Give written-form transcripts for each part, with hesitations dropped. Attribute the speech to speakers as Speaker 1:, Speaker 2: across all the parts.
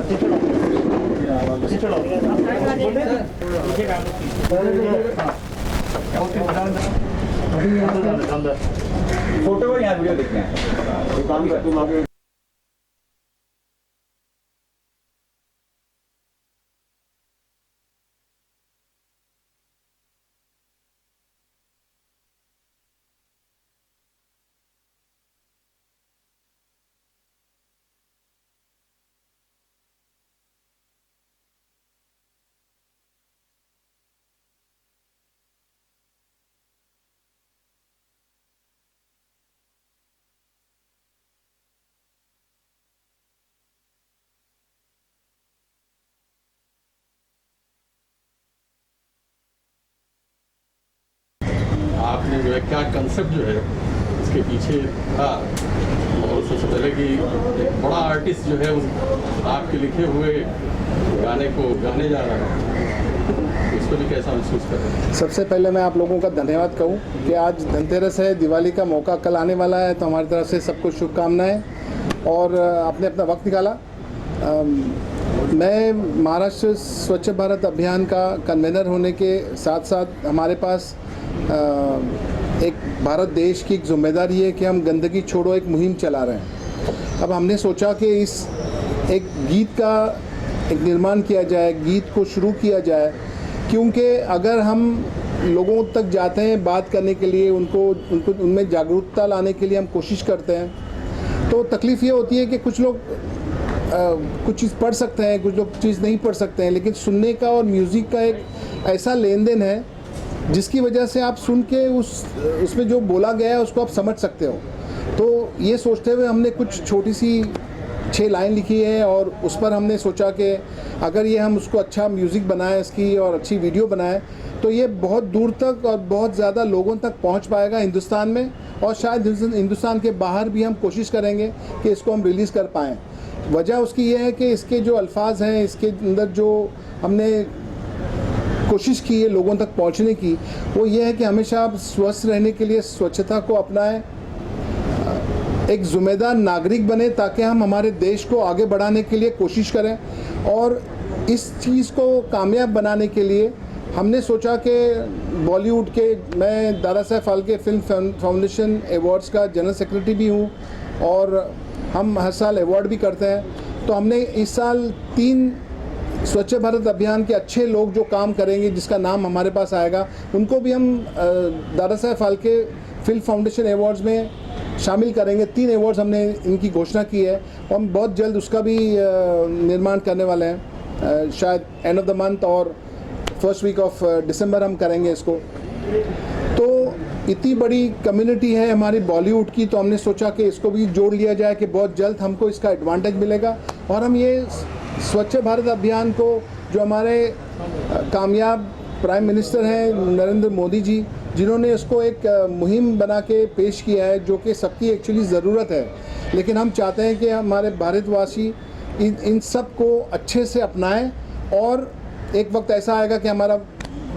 Speaker 1: Photo को यहाँ video देखते हैं काम कर तुम आगे।
Speaker 2: आपने जो है क्या कंसेप्ट जो है इसके पीछे था, और सबसे पहले कि एक बड़ा आर्टिस्ट जो है उस आपके लिखे हुए गाने को गाने जा रहा है, इसको भी कैसा महसूस कर रहे हैं?
Speaker 3: सबसे पहले मैं आप लोगों का धन्यवाद कहूँ कि आज धनतेरस है, दिवाली का मौका कल आने वाला है, तो हमारी तरफ से सबको शुभकामनाएं और आपने अपना वक्त निकाला। मैं महाराष्ट्र स्वच्छ भारत अभियान का कन्वेनर होने के साथ साथ हमारे पास एक भारत देश की एक जिम्मेदारी है कि हम गंदगी छोड़ो एक मुहिम चला रहे हैं। अब हमने सोचा कि इस एक गीत का एक निर्माण किया जाए, गीत को शुरू किया जाए, क्योंकि अगर हम लोगों तक जाते हैं बात करने के लिए, उनको उनमें जागरूकता लाने के लिए हम कोशिश करते हैं, तो तकलीफ़ ये होती है कि कुछ लोग कुछ चीज़ पढ़ सकते हैं, कुछ लोग चीज़ नहीं पढ़ सकते हैं, लेकिन सुनने का और म्यूज़िक का एक ऐसा लेन देन है जिसकी वजह से आप सुन के उसमें जो बोला गया है उसको आप समझ सकते हो। तो ये सोचते हुए हमने कुछ छोटी सी 6 लाइन लिखी है और उस पर हमने सोचा कि अगर ये हम उसको अच्छा म्यूज़िक बनाएं इसकी और अच्छी वीडियो बनाएं तो ये बहुत दूर तक और बहुत ज़्यादा लोगों तक पहुंच पाएगा हिंदुस्तान में, और शायद हिंदुस्तान के बाहर भी हम कोशिश करेंगे कि इसको हम रिलीज़ कर पाएँ। वजह उसकी ये है कि इसके जो अल्फाज हैं, इसके अंदर जो हमने कोशिश की है लोगों तक पहुंचने की, वो ये है कि हमेशा आप स्वस्थ रहने के लिए स्वच्छता को अपनाएं, एक ज़िम्मेदार नागरिक बने ताकि हम हमारे देश को आगे बढ़ाने के लिए कोशिश करें। और इस चीज़ को कामयाब बनाने के लिए हमने सोचा कि बॉलीवुड के, मैं Dada Saheb Phalke film foundation awards का जनरल सेक्रेटरी भी हूँ और हम हर साल अवार्ड भी करते हैं, तो हमने इस साल 3 स्वच्छ भारत अभियान के अच्छे लोग जो काम करेंगे, जिसका नाम हमारे पास आएगा, उनको भी हम Dada Saheb Phalke film foundation awards में शामिल करेंगे। 3 अवार्ड्स हमने इनकी घोषणा की है और हम बहुत जल्द उसका भी निर्माण करने वाले हैं, शायद एंड ऑफ द मंथ और फर्स्ट वीक ऑफ दिसंबर हम करेंगे इसको। तो इतनी बड़ी कम्युनिटी है हमारी बॉलीवुड की, तो हमने सोचा कि इसको भी जोड़ लिया जाए कि बहुत जल्द हमको इसका एडवांटेज मिलेगा और हम ये स्वच्छ भारत अभियान को, जो हमारे कामयाब प्राइम मिनिस्टर हैं नरेंद्र मोदी जी, जिन्होंने इसको एक मुहिम बना के पेश किया है जो कि सबकी एक्चुअली ज़रूरत है, लेकिन हम चाहते हैं कि हमारे भारतवासी इन सब को अच्छे से अपनाएं और एक वक्त ऐसा आएगा कि हमारा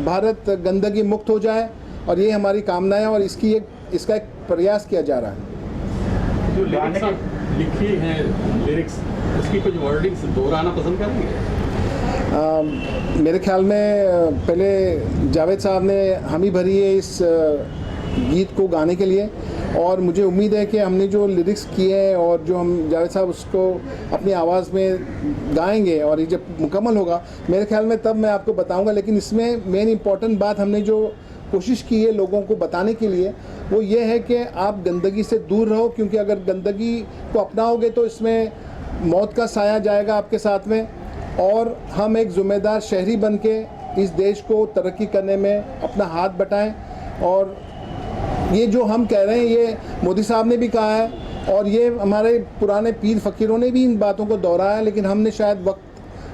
Speaker 3: भारत गंदगी मुक्त हो जाए, और ये हमारी कामना है और इसका एक प्रयास किया जा रहा है।
Speaker 2: जो लिरिक्स लिखी हैं, लिरिक्स उसकी कुछ वर्डिंग्स दोहराना पसंद करेंगे?
Speaker 3: मेरे ख्याल में पहले जावेद साहब ने हामी भरी है इस गीत को गाने के लिए, और मुझे उम्मीद है कि हमने जो लिरिक्स किए हैं और जो हम जावेद साहब उसको अपनी आवाज़ में गाएंगे और ये जब मुकम्मल होगा मेरे ख्याल में तब मैं आपको बताऊंगा। लेकिन इसमें मेन इम्पॉर्टेंट बात हमने जो कोशिश की है लोगों को बताने के लिए, वो ये है कि आप गंदगी से दूर रहो, क्योंकि अगर गंदगी को अपनाओगे तो इसमें मौत का साया जाएगा आपके साथ में, और हम एक ज़िम्मेदार शहरी बन के इस देश को तरक्की करने में अपना हाथ बटाएं। और ये जो हम कह रहे हैं ये मोदी साहब ने भी कहा है और ये हमारे पुराने पीर फ़कीरों ने भी इन बातों को दोहराया, लेकिन हमने शायद वक्त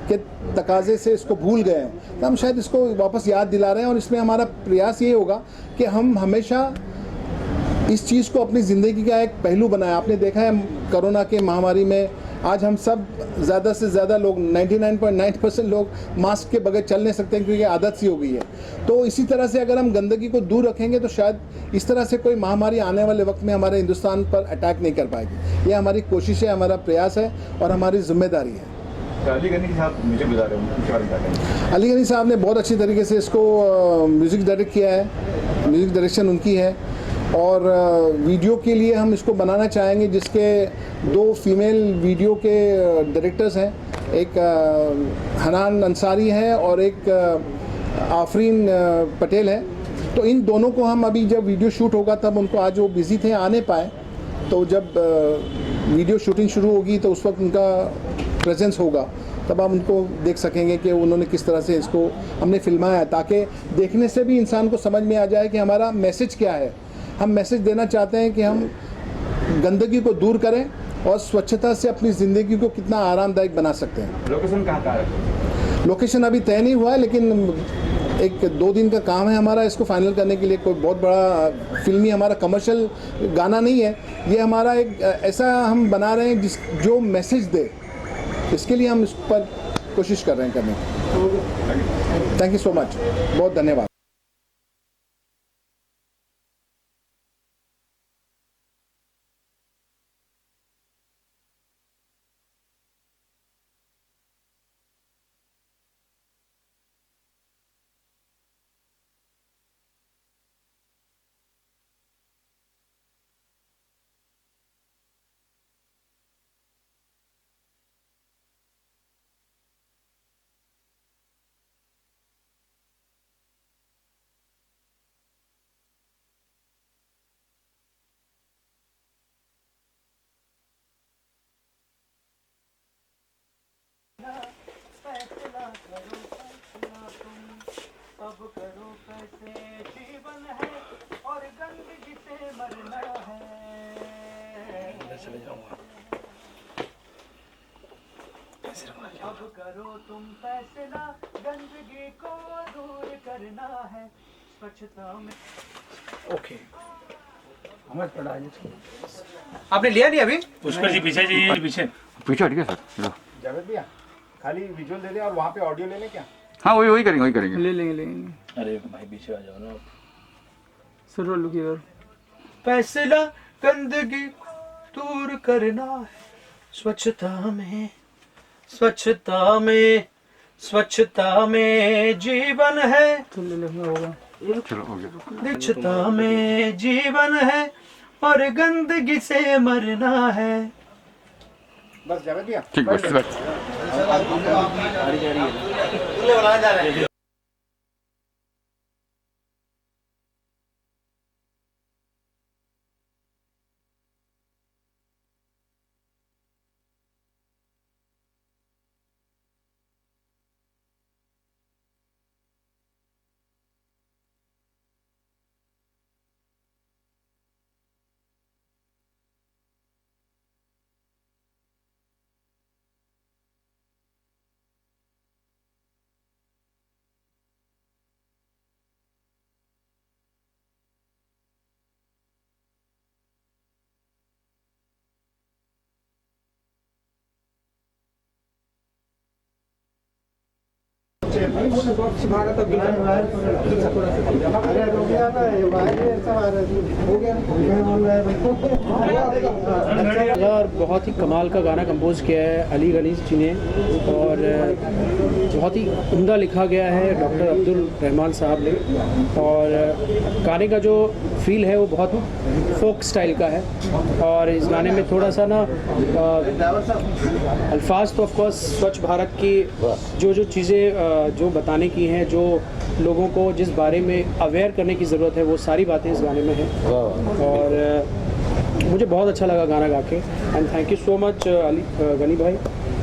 Speaker 3: के तकाजे से इसको भूल गए हैं, तो हम शायद इसको वापस याद दिला रहे हैं। और इसमें हमारा प्रयास ये होगा कि हम हमेशा इस चीज़ को अपनी ज़िंदगी का एक पहलू बनाएं। आपने देखा है कोरोना के महामारी में आज हम सब ज़्यादा से ज़्यादा लोग 99.9% लोग मास्क के बगैर चल नहीं सकते हैं, क्योंकि आदत सी हो गई है। तो इसी तरह से अगर हम गंदगी को दूर रखेंगे तो शायद इस तरह से कोई महामारी आने वाले वक्त में हमारे हिंदुस्तान पर अटैक नहीं कर पाएगी। ये हमारी कोशिश है, हमारा प्रयास है और हमारी जिम्मेदारी है।
Speaker 1: अली गनी साहब म्यूजिक बजा रहे हैं, उनके बारे में क्या कहेंगे?
Speaker 3: अली गनी साहब ने बहुत अच्छी तरीके से इसको म्यूज़िक डायरेक्ट किया है, म्यूज़िक डायरेक्शन उनकी है। और वीडियो के लिए हम इसको बनाना चाहेंगे जिसके 2 फीमेल वीडियो के डायरेक्टर्स हैं, एक हनान अंसारी है और एक आफरीन पटेल है। तो इन दोनों को हम अभी जब वीडियो शूट होगा तब उनको, आज वो बिज़ी थे आ नहीं पाए, तो जब वीडियो शूटिंग शुरू होगी तो उस वक्त उनका प्रेजेंस होगा, तब आप उनको देख सकेंगे कि उन्होंने किस तरह से इसको हमने फिल्माया है, ताकि देखने से भी इंसान को समझ में आ जाए कि हमारा मैसेज क्या है। हम मैसेज देना चाहते हैं कि हम गंदगी को दूर करें और स्वच्छता से अपनी ज़िंदगी को कितना आरामदायक बना सकते हैं।
Speaker 1: लोकेशन कहाँ का है?
Speaker 3: लोकेशन अभी तय नहीं हुआ है, लेकिन 1-2 दिन का काम है हमारा इसको फाइनल करने के लिए। कोई बहुत बड़ा फिल्मी हमारा कमर्शियल गाना नहीं है, ये हमारा एक ऐसा हम बना रहे हैं जो मैसेज दे, इसके लिए हम इस पर कोशिश कर रहे हैं करने की। थैंक यू सो मच, बहुत धन्यवाद।
Speaker 4: फैसला करो फैसला तुम, अब करो कैसे जीवन है और गंदगी से मरना है। चले जाऊंगा। अब करो तुम फैसला, गंदगी को दूर करना है, स्वच्छता में।
Speaker 5: ओके, आपने लिया नहीं अभी?
Speaker 6: पुष्कर जी पीछे जी, पीछे
Speaker 7: पीछे हट गया सर। लो।
Speaker 1: जावेद भैया खाली विजुअल दे दें और वहाँ पे ऑडियो ले लें क्या?
Speaker 7: हाँ वही करेंगे।
Speaker 5: ले लेंगे।
Speaker 6: अरे भाई पीछे आ जाओ ना।
Speaker 5: सर रोल की ओर। फैसला गंदगी दूर करना है, स्वच्छता में, स्वच्छता में, स्वच्छता में जीवन है। होगा।
Speaker 7: चलो हो गया।
Speaker 5: स्वच्छता में जीवन है और गंदगी से मरना है।
Speaker 1: बस जावेद भैया
Speaker 7: ठीक बस।
Speaker 8: और बहुत ही कमाल का गाना कंपोज किया है अली गनी जी ने और बहुत ही उम्दा लिखा गया है डॉक्टर अब्दुल रहमान साहब ने। और गाने का जो फील है वो बहुत फोक स्टाइल का है और इस गाने में थोड़ा सा ना अल्फाज तो ऑफकोर्स स्वच्छ भारत की जो चीज़ें जो बताने की हैं, जो लोगों को जिस बारे में अवेयर करने की ज़रूरत है, वो सारी बातें इस गाने में हैं। और मुझे बहुत अच्छा लगा गाना गा के and thank you so much Ali Gani भाई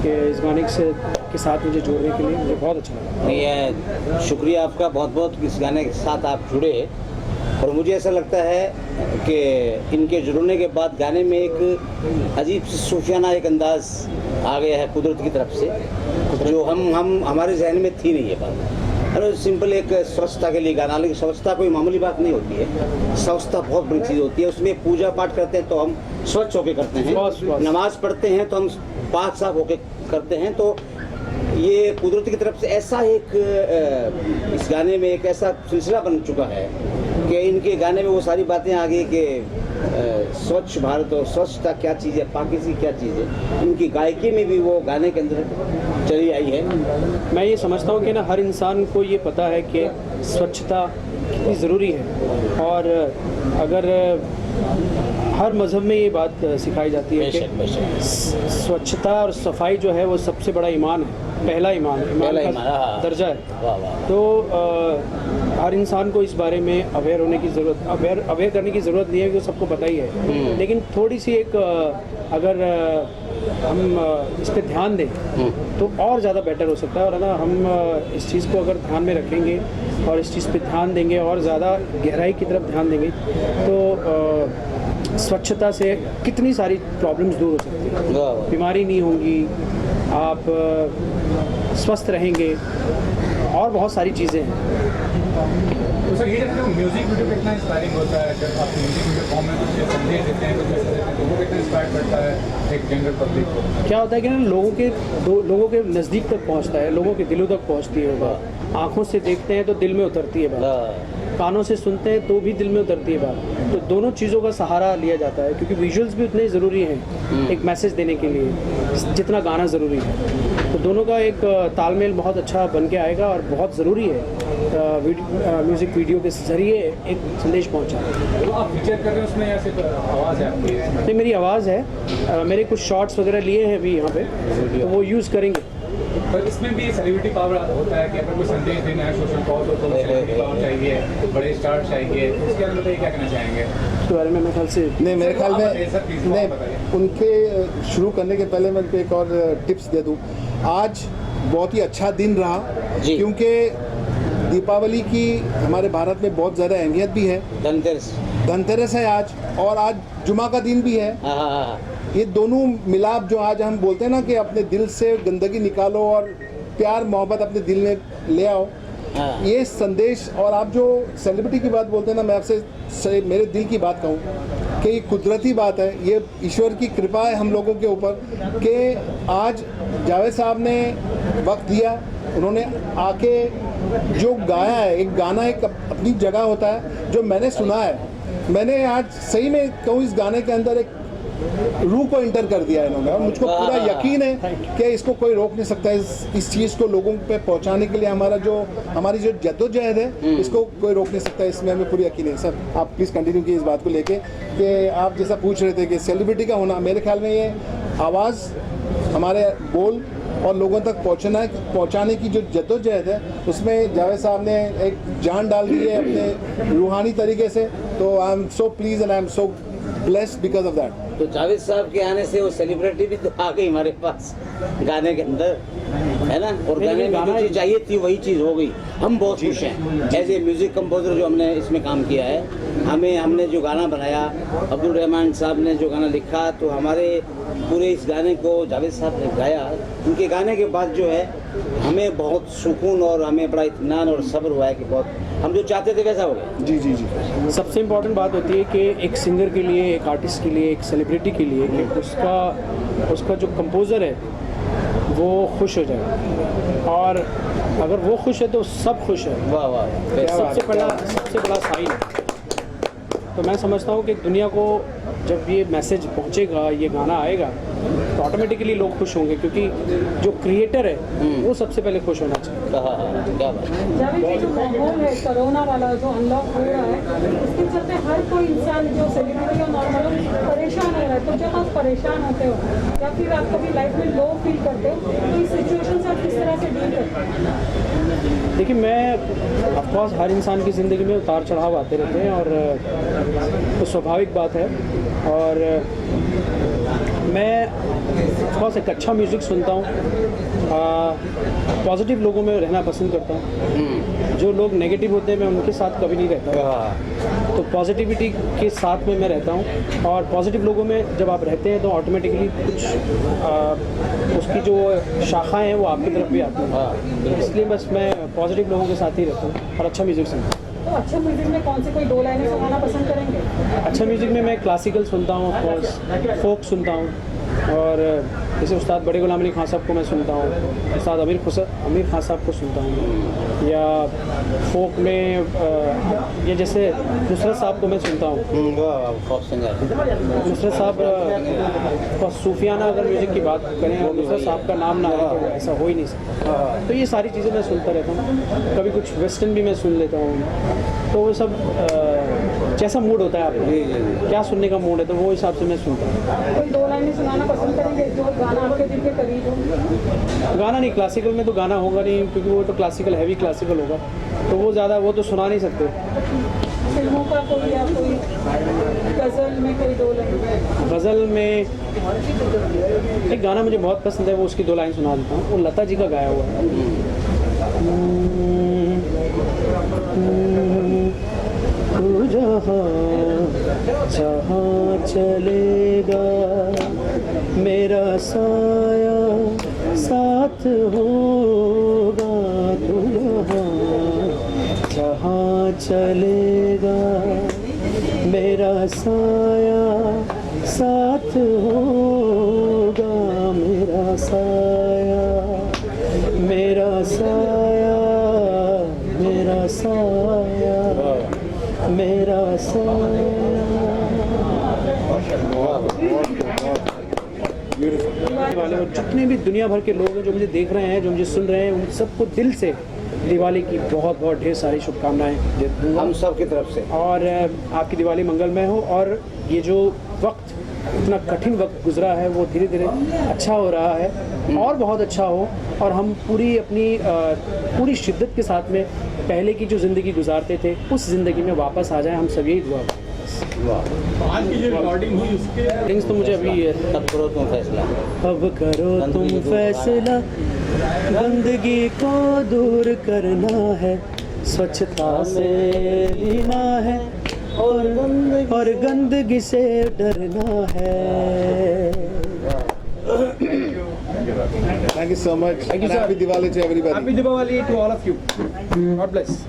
Speaker 8: कि इस गाने के साथ मुझे जोड़ने के लिए मुझे बहुत अच्छा लगा।
Speaker 9: नहीं, शुक्रिया आपका बहुत बहुत इस गाने के साथ आप जुड़े। और मुझे ऐसा लगता है कि इनके जुड़ने के बाद गाने में एक अजीब सी सूफियाना एक अंदाज आ गया है कुदरत की तरफ से, जो हम हमारे जहन में थी नहीं ये बात। अरे सिंपल एक स्वच्छता के लिए गाना, लेकिन स्वच्छता कोई मामूली बात नहीं होती है। स्वच्छता बहुत बड़ी चीज़ होती है। उसमें पूजा पाठ करते हैं तो हम स्वच्छ होकर करते हैं, नमाज पढ़ते हैं तो हम पाक साफ होकर करते हैं। तो ये कुदरत की तरफ से ऐसा एक इस गाने में एक ऐसा सिलसिला बन चुका है कि इनके गाने में वो सारी बातें आ गई कि स्वच्छ भारत और स्वच्छता क्या चीज़ है, पाकिस्तान क्या चीज़ है, उनकी गायकी में भी वो गाने के अंदर चली आई है।
Speaker 8: मैं ये समझता हूँ कि ना हर इंसान को ये पता है कि स्वच्छता कितनी ज़रूरी है, और अगर हर मज़हब में ये बात सिखाई जाती है कि स्वच्छता और सफाई जो है वो सबसे बड़ा ईमान है, पहला ईमान है, ईमान का दर्जा है। तो हर इंसान को इस बारे में अवेयर होने की ज़रूरत, अवेयर करने की ज़रूरत नहीं है, कि सबको पता ही है, लेकिन थोड़ी सी एक अगर हम इस पे ध्यान दें तो और ज़्यादा बेटर हो सकता है। और ना हम इस चीज़ को अगर ध्यान में रखेंगे और इस चीज़ पे ध्यान देंगे और ज़्यादा गहराई की तरफ ध्यान देंगे तो स्वच्छता से कितनी सारी प्रॉब्लम्स दूर हो सकती हैं, बीमारी नहीं होंगी, आप स्वस्थ रहेंगे और बहुत सारी चीज़ें हैं।
Speaker 10: तो सर ये जो म्यूजिक वीडियो कितना इंस्पायरिंग होता है, जब आप म्यूजिक वीडियो फॉर्म में कुछ संदेश देते हैं, कुछ मैसेज देते हैं, तो वो कितना इंस्पायर करता है एक जनरल पब्लिक को?
Speaker 8: क्या होता है कि ना लोगों के नज़दीक तक पहुंचता है, लोगों के दिलों तक पहुंचती है बात। आँखों से देखते हैं तो दिल में उतरती है बात, कानों से सुनते हैं तो भी दिल में उतरती है बात। तो दोनों चीज़ों का सहारा लिया जाता है, क्योंकि विजुअल्स भी उतने ज़रूरी हैं एक मैसेज देने के लिए जितना गाना ज़रूरी है। तो दोनों का एक तालमेल बहुत अच्छा बन के आएगा, और बहुत ज़रूरी है म्यूज़िक वीडियो के ज़रिए एक संदेश पहुंचाना।
Speaker 10: तो आप फीचर कर रहे हैं उसमें या सिर्फ आवाज़ है आपकी?
Speaker 8: नहीं, मेरी आवाज़ है, मेरे कुछ शॉर्ट्स वगैरह लिए हैं अभी यहाँ पे, तो वो यूज़ करेंगे।
Speaker 10: पर इसमें भी सेलिब्रिटी पावर होता है कि अगर कोई संदेश देना है, सोशल कॉज हो तो सेलिब्रिटी पावर चाहिए, बड़े स्टार चाहिए, तो इसके अंदर बताइए क्या कहना चाहेंगे
Speaker 8: इसके बारे में? मेरे ख्याल से
Speaker 3: नहीं, मेरे ख्याल में
Speaker 10: नहीं,
Speaker 3: उनके शुरू करने के पहले मैं उनको एक और टिप्स दे दूं। आज बहुत ही अच्छा दिन रहा, क्योंकि दीपावली की हमारे भारत में बहुत ज़्यादा अहमियत भी है। धनतेरस है आज, और आज जुमा का दिन भी है। ये दोनों मिलाप जो आज हम बोलते हैं ना कि अपने दिल से गंदगी निकालो और प्यार मोहब्बत अपने दिल में ले आओ, ये संदेश। और आप जो सेलिब्रिटी की बात बोलते हैं ना, मैं आपसे मेरे दिल की बात कहूँ कि ये कुदरती बात है, ये ईश्वर की कृपा है हम लोगों के ऊपर कि आज जावेद साहब ने वक्त दिया, उन्होंने आके जो गाया है। एक गाना एक अपनी जगह होता है, जो मैंने सुना है, मैंने आज सही में कहूँ इस गाने के अंदर एक रूह को इंटर कर दिया इन्होंने, और मुझको पूरा यकीन है कि इसको कोई रोक नहीं सकता। इस चीज़ को लोगों पे पहुंचाने के लिए हमारी जो जद्दोजहद है, इसको कोई रोक नहीं सकता। इसमें हमें पूरी यकीन है। सर आप प्लीज़ कंटिन्यू कीजिए इस बात को लेके कि आप जैसा पूछ रहे थे कि सेलिब्रिटी का होना, मेरे ख्याल में ये आवाज़, हमारे बोल और लोगों तक पहुंचाने की जो जद्दोजहद है, उसमें जावेद साहब ने एक जान डाल दी है अपने रूहानी तरीके से। तो I am so please and I am so blessed because of that.
Speaker 9: तो जावेद साहब के आने से वो सेलिब्रिटी भी तो आ गई हमारे पास गाने के अंदर, है ना। और गाने में जो चीज़ चाहिए थी वही चीज़ हो गई। हम बहुत खुश हैं एज ए म्यूज़िक कंपोजर जो हमने इसमें काम किया है। हमने जो गाना बनाया, अब्दुल रहमान साहब ने जो गाना लिखा, तो हमारे पूरे इस गाने को जावेद साहब ने गाया। उनके गाने के बाद जो है हमें बहुत सुकून और हमें बड़ा इत्मीनान और सब्र हुआ है कि बहुत हम जो चाहते थे वैसा हो गया।
Speaker 3: जी जी जी।
Speaker 8: सबसे इम्पॉर्टेंट बात होती है कि एक सिंगर के लिए, एक आर्टिस्ट के लिए, एक सेलिब्रिटी के लिए कि उसका जो कंपोज़र है वो खुश हो जाए, और अगर वो खुश है तो सब खुश है।
Speaker 9: वाह वाह,
Speaker 8: सबसे बड़ा साइन है। तो मैं समझता हूँ कि दुनिया को जब ये मैसेज पहुँचेगा, ये गाना आएगा, तो ऑटोमेटिकली लोग खुश होंगे, क्योंकि जो क्रिएटर है वो सबसे पहले खुश होना चाहिए।
Speaker 9: क्या बात।
Speaker 11: जावेद, जो माहौल है कोरोना वाला जो अनलॉक हो रहा है, उसके चलते हर कोई इंसान जो सेलिब्रिटी और नॉर्मल परेशान हो रहा है। तो जब आप परेशान होते हो या फिर आप कभी लाइफ में लो फील करते हो, तो इस सिचुएशन से आप किस तरह से डील करते हैं?
Speaker 8: देखिए, मैं ऑफकोर्स हर इंसान की ज़िंदगी में उतार चढ़ाव आते रहते हैं, और तो स्वाभाविक बात है। और मैं ऑफकोर्स एक अच्छा म्यूज़िक सुनता हूँ, पॉजिटिव लोगों में रहना पसंद करता हूँ। जो लोग नेगेटिव होते हैं मैं उनके साथ कभी नहीं रहता, तो पॉजिटिविटी के साथ में मैं रहता हूँ। और पॉजिटिव लोगों में जब आप रहते हैं तो ऑटोमेटिकली कुछ उसकी जो शाखाएँ हैं वो आपकी तरफ भी आती हैं। इसलिए बस मैं पॉजिटिव लोगों के साथ ही रहता हूँ और अच्छा म्यूज़िक सुनता हूँ।
Speaker 11: तो अच्छे म्यूजिक में कौन से कोई दो लाइनें सुनाना पसंद करेंगे?
Speaker 8: अच्छा म्यूज़िक में मैं क्लासिकल सुनता हूँ, ऑफकोर्स फोक सुनता हूँ, और जैसे उस्ताद बड़े गुलाम अली खान साहब को मैं सुनता हूँ, उस्ताद अमीर खान साहब को सुनता हूँ, या फोक में ये जैसे नुसरत साहब को मैं सुनता हूँ। नुसरत साहब सूफियाना अगर म्यूज़िक की बात करें और नुसरत साहब का नाम ना है तो ऐसा हो ही नहीं सकता। तो ये सारी चीज़ें मैं सुनता रहता हूँ, कभी कुछ वेस्टर्न भी मैं सुन लेता हूँ। तो वो सब जैसा मूड होता है आपको क्या सुनने का मूड है तो वो हिसाब से मैं सुनता हूँ।
Speaker 11: कोई दो लाइनें सुनाना पसंद करेंगे जो गाना आपके दिल के करीब हो?
Speaker 8: गाना नहीं, क्लासिकल में तो गाना होगा नहीं क्योंकि वो तो क्लासिकल हैवी क्लासिकल होगा, तो वो ज़्यादा वो तो सुना नहीं सकते।
Speaker 11: फिल्मों का कोई या कोई गज़ल में कोई दो लाइन?
Speaker 8: गज़ल में एक गाना मुझे बहुत पसंद है, वो उसकी दो लाइन सुना देता हूँ। वो लता जी का गाया हुआ है। तू जहाँ चलेगा मेरा साया साथ होगा, तू जहाँ चलेगा मेरा साया साथ होगा, मेरा साया मेरा साया मेरा साया मेरा साया। वाले और जितने भी दुनिया भर के लोग हैं जो मुझे देख रहे हैं, जो मुझे सुन रहे हैं, उन सबको दिल से दिवाली की बहुत बहुत ढेर सारी शुभकामनाएं
Speaker 9: हम सब की तरफ से।
Speaker 8: और आपकी दिवाली मंगलमय हो और ये जो वक्त इतना कठिन वक्त गुजरा है वो धीरे धीरे अच्छा हो रहा है और बहुत अच्छा हो, और हम पूरी अपनी पूरी शिद्दत के साथ में पहले की जो ज़िंदगी गुजारते थे उस ज़िंदगी में वापस आ जाए, हम सब यही दुआ करें।
Speaker 2: आज की जो रिकॉर्डिंग हुई उसके
Speaker 8: तो मुझे अभी
Speaker 9: अब करो तुम फैसला,
Speaker 5: अब करो तुम फैसला, गंदगी को दूर करना है, स्वच्छता से जीना है और गंदगी से डरना है।
Speaker 3: Thank you so much.
Speaker 8: Thank you, sir.
Speaker 3: Happy Diwali to everybody.
Speaker 8: Happy Diwali to all of you. God bless.